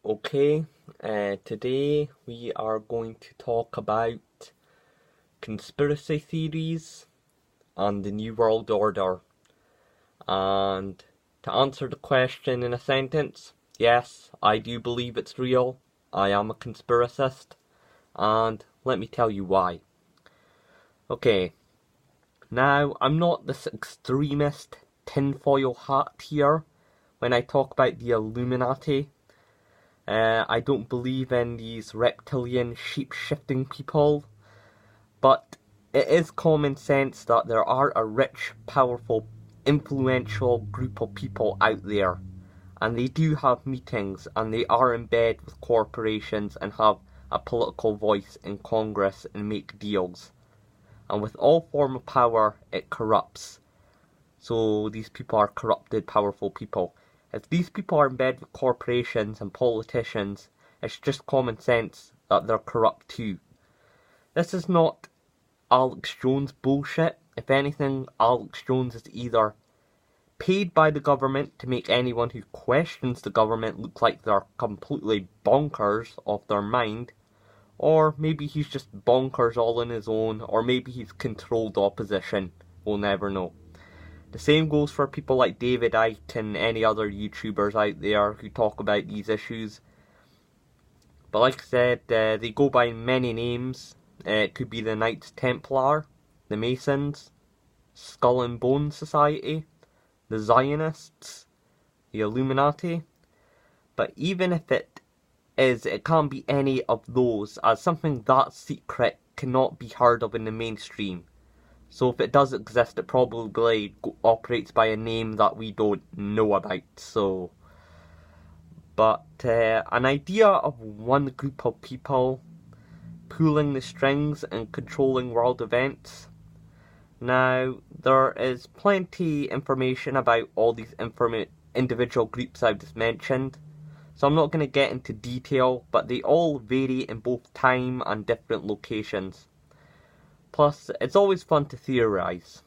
Okay, today we are going to talk about conspiracy theories on the New World Order. And to answer the question in a sentence, yes, I do believe it's real. I am a conspiracist, and let me tell you why. Okay, now I'm not this extremist tinfoil hat here when I talk about the Illuminati. I don't believe in these reptilian shape-shifting people, but it is common sense that there are a rich, powerful, influential group of people out there, and they do have meetings, and they are in bed with corporations and have a political voice in Congress and make deals. And with all form of power, it corrupts. So these people are corrupted, powerful people. If these people are in bed with corporations and politicians, it's just common sense that they're corrupt too. This is not Alex Jones bullshit. If anything, Alex Jones is either paid by the government to make anyone who questions the government look like they're completely bonkers off their mind, or maybe he's just bonkers all on his own, or maybe he's controlled opposition. We'll never know. The same goes for people like David Icke and any other YouTubers out there who talk about these issues. But like I said, they go by many names. It could be the Knights Templar, the Masons, Skull and Bone Society, the Zionists, the Illuminati. But even if it is, it can't be any of those, as something that secret cannot be heard of in the mainstream. So if it does exist, it probably operates by a name that we don't know about. But an idea of one group of people pulling the strings and controlling world events. Now, there is plenty information about all these individual groups I've just mentioned, so I'm not going to get into detail, but they all vary in both time and different locations. Plus, it's always fun to theorise.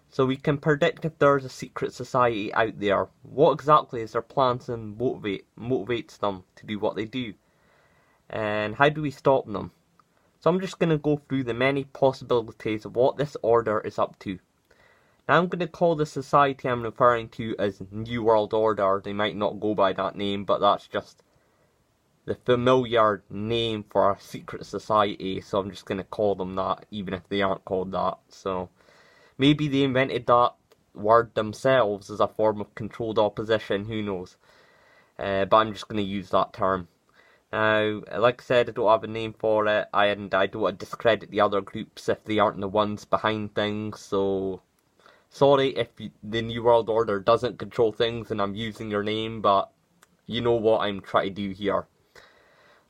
So we can predict if there's a secret society out there. What exactly is their plans and motivates them to do what they do? And how do we stop them? So I'm just going to go through the many possibilities of what this order is up to. Now I'm going to call the society I'm referring to as New World Order. They might not go by that name, but that's just the familiar name for a secret society, so I'm just going to call them that, even if they aren't called that. So maybe they invented that word themselves as a form of controlled opposition, who knows. But I'm just going to use that term. Now, like I said, I don't have a name for it, and I don't want to discredit the other groups if they aren't the ones behind things, so sorry if the New World Order doesn't control things and I'm using your name, but you know what I'm trying to do here.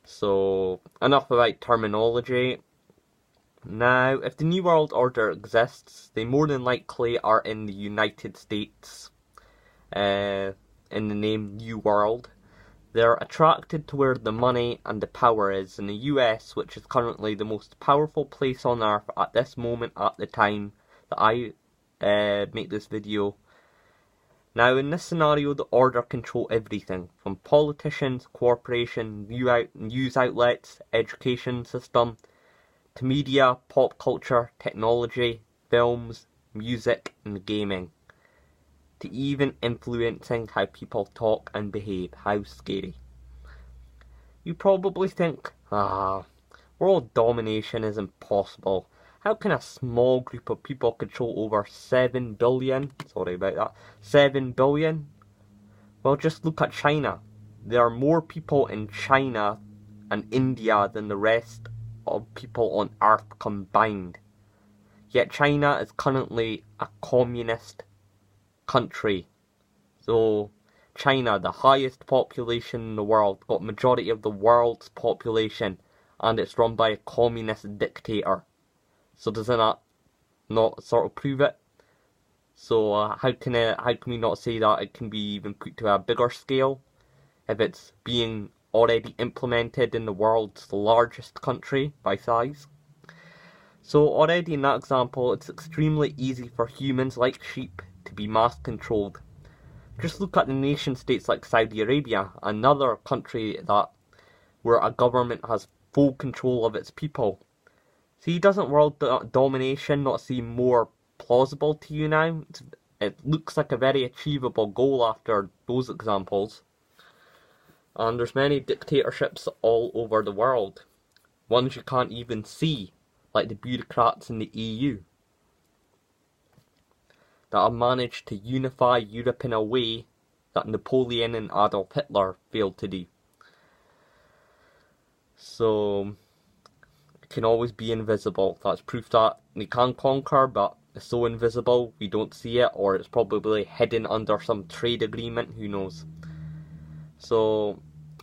So, enough about terminology. Now, if the New World Order exists, they more than likely are in the United States, in the name New World. They're attracted to where the money and the power is in the US, which is currently the most powerful place on earth at this moment, at the time that I make this video. Now, in this scenario, the Order control everything, from politicians, corporations, news outlets, education system, to media, pop culture, technology, films, music, and gaming, to even influencing how people talk and behave. How scary. You probably think, world domination is impossible. How can a small group of people control over 7 billion? Sorry about that. 7 billion? Well, just look at China. There are more people in China and India than the rest of people on Earth combined. Yet China is currently a communist country. So, China, the highest population in the world, got majority of the world's population, and it's run by a communist dictator. So doesn't that not sort of prove it? So how can we not say that it can be even put to a bigger scale if it's being already implemented in the world's largest country by size? So already in that example, it's extremely easy for humans like sheep to be mass controlled. Just look at the nation states like Saudi Arabia, another country where a government has full control of its people. See, doesn't world domination not seem more plausible to you now? It looks like a very achievable goal after those examples. And there's many dictatorships all over the world. Ones you can't even see, like the bureaucrats in the EU, that have managed to unify Europe in a way that Napoleon and Adolf Hitler failed to do. So, it can always be invisible. That's proof that they can conquer, but it's so invisible we don't see it, or it's probably hidden under some trade agreement, who knows. So,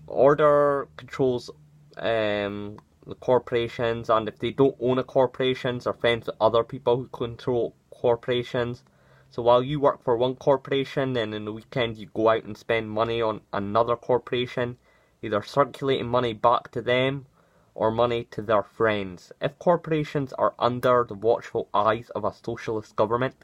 order controls the corporations, and if they don't own a corporation, they're friends with other people who control corporations. So while you work for one corporation, then in the weekend you go out and spend money on another corporation, either circulating money back to them or money to their friends. If corporations are under the watchful eyes of a socialist government,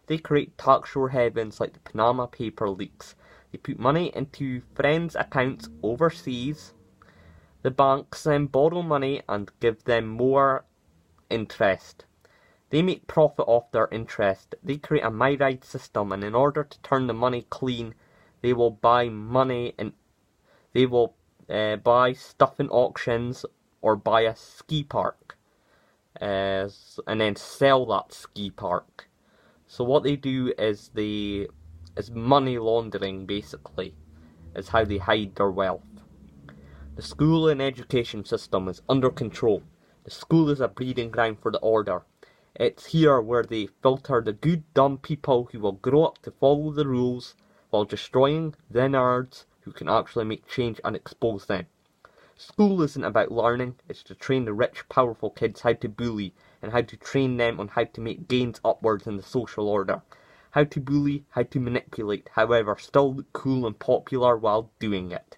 they create tax shore heavens like the Panama paper leaks. They put money into friends' accounts overseas. The banks then borrow money and give them more interest. They make profit off their interest. They create a myriad system, and in order to turn the money clean, they will buy money and they will buy stuff in auctions or buy a ski park and then sell that ski park. So what they do is money laundering, basically, is how they hide their wealth. The school and education system is under control. The school is a breeding ground for the order. It's here where they filter the good, dumb people who will grow up to follow the rules while destroying the nerds who can actually make change and expose them. School isn't about learning, it's to train the rich, powerful kids how to bully and how to train them on how to make gains upwards in the social order. How to bully, how to manipulate, however, still look cool and popular while doing it.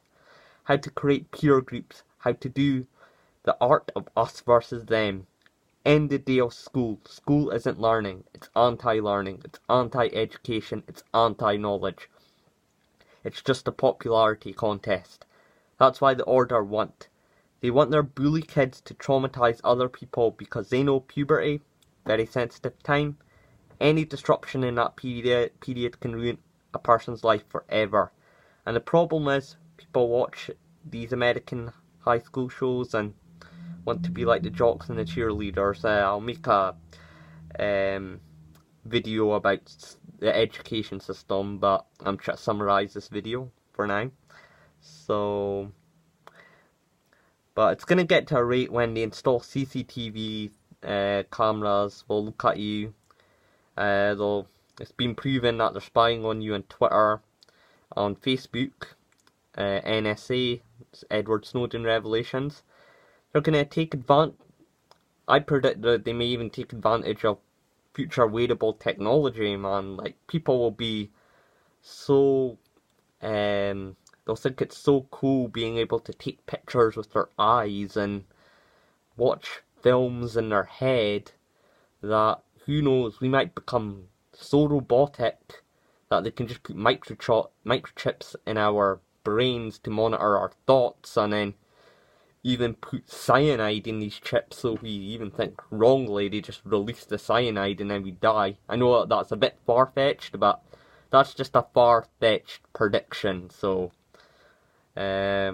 How to create peer groups, how to do the art of us versus them. End the day of school. School isn't learning, it's anti-learning, it's anti-education, it's anti-knowledge. It's just a popularity contest. That's why the order want. They want their bully kids to traumatize other people because they know puberty, very sensitive time. Any disruption in that period can ruin a person's life forever. And the problem is, people watch these American high school shows and want to be like the jocks and the cheerleaders. I'll make a video about the education system, but I'm trying to summarize this video for now. So, but it's gonna get to a rate when they install CCTV cameras will look at you. It's been proven that they're spying on you on Twitter, on Facebook, NSA, Edward Snowden revelations. They're going to take advantage. I predict that they may even take advantage of future wearable technology, man. Like, people will be so, they'll think it's so cool being able to take pictures with their eyes and watch films in their head that, who knows, we might become so robotic that they can just put microchips in our brains to monitor our thoughts, and then even put cyanide in these chips, so we even think wrongly, they just release the cyanide and then we die. I know that's a bit far-fetched, but that's just a far-fetched prediction, so yeah.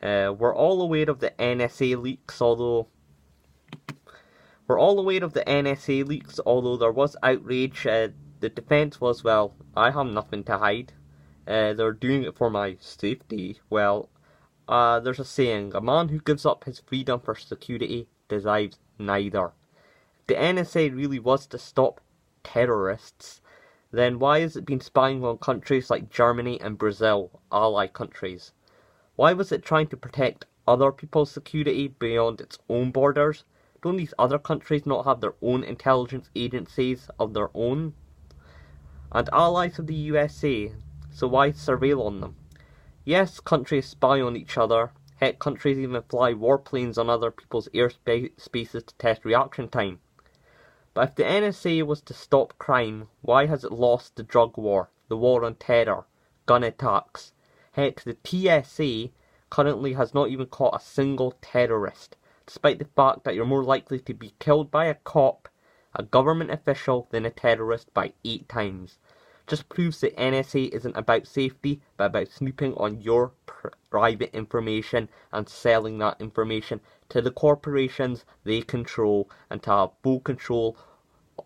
We're all aware of the NSA leaks, although there was outrage. The defense was, well, I have nothing to hide. They're doing it for my safety. Well, there's a saying, a man who gives up his freedom for security deserves neither. If the NSA really was to stop terrorists, then why has it been spying on countries like Germany and Brazil, ally countries? Why was it trying to protect other people's security beyond its own borders? Don't these other countries not have their own intelligence agencies of their own? And allies of the USA, so why surveil on them? Yes, countries spy on each other. Heck, countries even fly warplanes on other people's airspaces to test reaction time. But if the NSA was to stop crime, why has it lost the drug war, the war on terror, gun attacks? Heck, the TSA currently has not even caught a single terrorist, despite the fact that you're more likely to be killed by a cop, a government official, than a terrorist by 8 times. Just proves that NSA isn't about safety, but about snooping on your private information and selling that information to the corporations they control and to have full control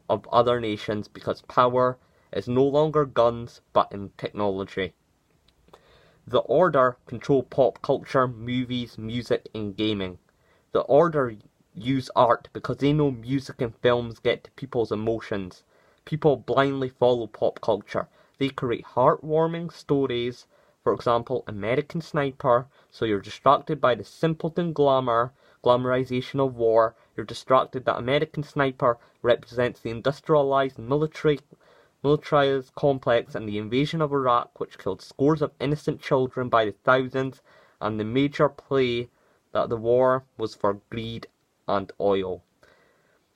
of other nations, because power is no longer guns but in technology. The Order control pop culture, movies, music and gaming. The Order use art because they know music and films get to people's emotions. People blindly follow pop culture. They create heartwarming stories, for example, American Sniper, so you're distracted by the simpleton glamorization of war. You're distracted that American Sniper represents the industrialized militarized complex and the invasion of Iraq, which killed scores of innocent children by the thousands, and the major play that the war was for greed and oil.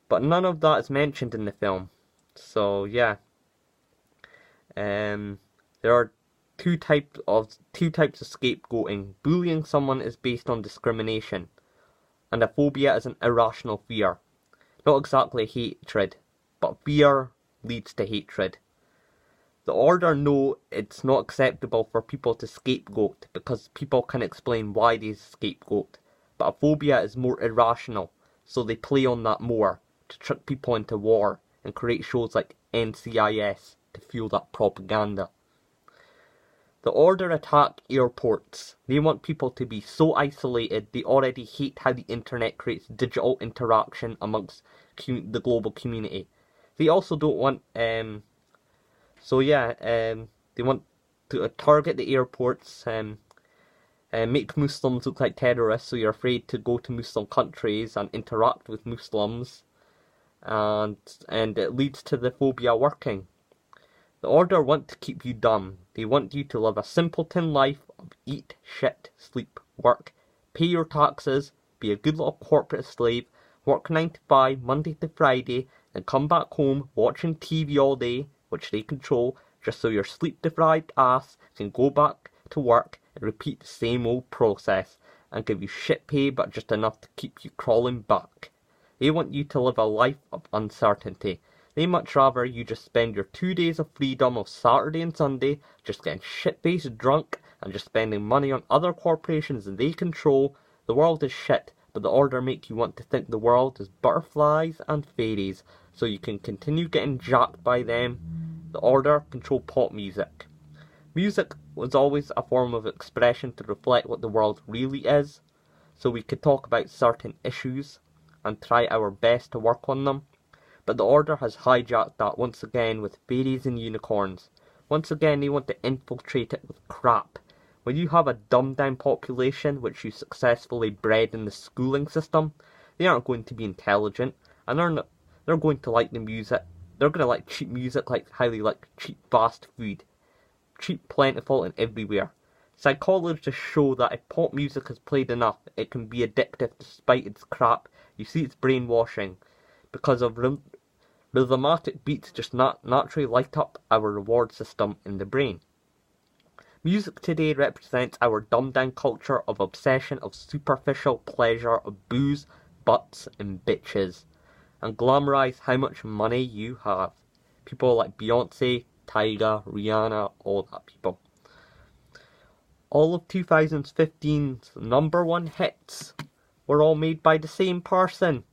But none of that is mentioned in the film. So yeah, there are two types of scapegoating. Bullying someone is based on discrimination, and a phobia is an irrational fear. Not exactly hatred, but fear leads to hatred. The Order know it's not acceptable for people to scapegoat because people can explain why they scapegoat, but a phobia is more irrational, so they play on that more to trick people into war and create shows like NCIS to fuel that propaganda. The Order attack airports. They want people to be so isolated. They already hate how the internet creates digital interaction amongst the global community. They also don't want, they want to target the airports, make Muslims look like terrorists, so you're afraid to go to Muslim countries and interact with Muslims, and it leads to the phobia working. The Order want to keep you dumb. They want you to live a simpleton life of eat, shit, sleep, work, pay your taxes, be a good little corporate slave, work 9 to 5, Monday to Friday, and come back home watching TV all day, which they control, just so your sleep-deprived ass can go back to work and repeat the same old process, and give you shit pay but just enough to keep you crawling back. They want you to live a life of uncertainty. They much rather you just spend your 2 days of freedom of Saturday and Sunday just getting shit-faced drunk and just spending money on other corporations that they control. The world is shit, but the Order make you want to think the world is butterflies and fairies, so you can continue getting jacked by them. The Order control pop music. Music was always a form of expression to reflect what the world really is, so we could talk about certain issues and try our best to work on them. But the Order has hijacked that once again with fairies and unicorns. Once again they want to infiltrate it with crap. When you have a dumbed down population which you successfully bred in the schooling system, they aren't going to be intelligent, and they're going to like the music. They're going to like cheap music like how they like cheap fast food. Cheap, plentiful and everywhere. Psychologists show that if pop music is played enough, it can be addictive despite its crap. You see, it's brainwashing, because of rhythmatic beats just naturally light up our reward system in the brain. Music today represents our dumbed down culture of obsession of superficial pleasure of booze, butts and bitches, and glamorize how much money you have. People like Beyonce, Tyga, Rihanna, all that people. All of 2015's #1 hits were all made by the same person.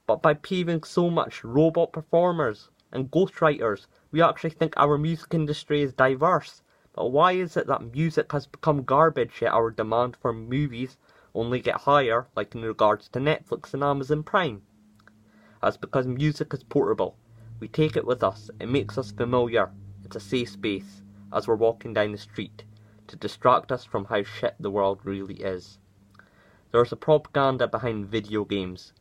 But by paving so much robot performers and ghostwriters, we actually think our music industry is diverse. But why is it that music has become garbage yet our demand for movies only get higher, like in regards to Netflix and Amazon Prime? That's because music is portable. We take it with us, it makes us familiar, it's a safe space, as we're walking down the street, to distract us from how shit the world really is. There's a propaganda behind video games.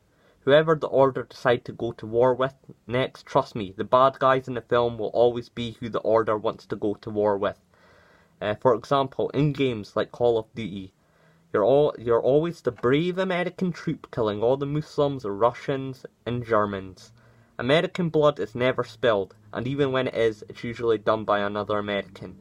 Whoever the Order decide to go to war with next, trust me, the bad guys in the film will always be who the Order wants to go to war with. For example, in games like Call of Duty, you're always the brave American troop killing all the Muslims, Russians and Germans. American blood is never spilled, and even when it is, it's usually done by another American.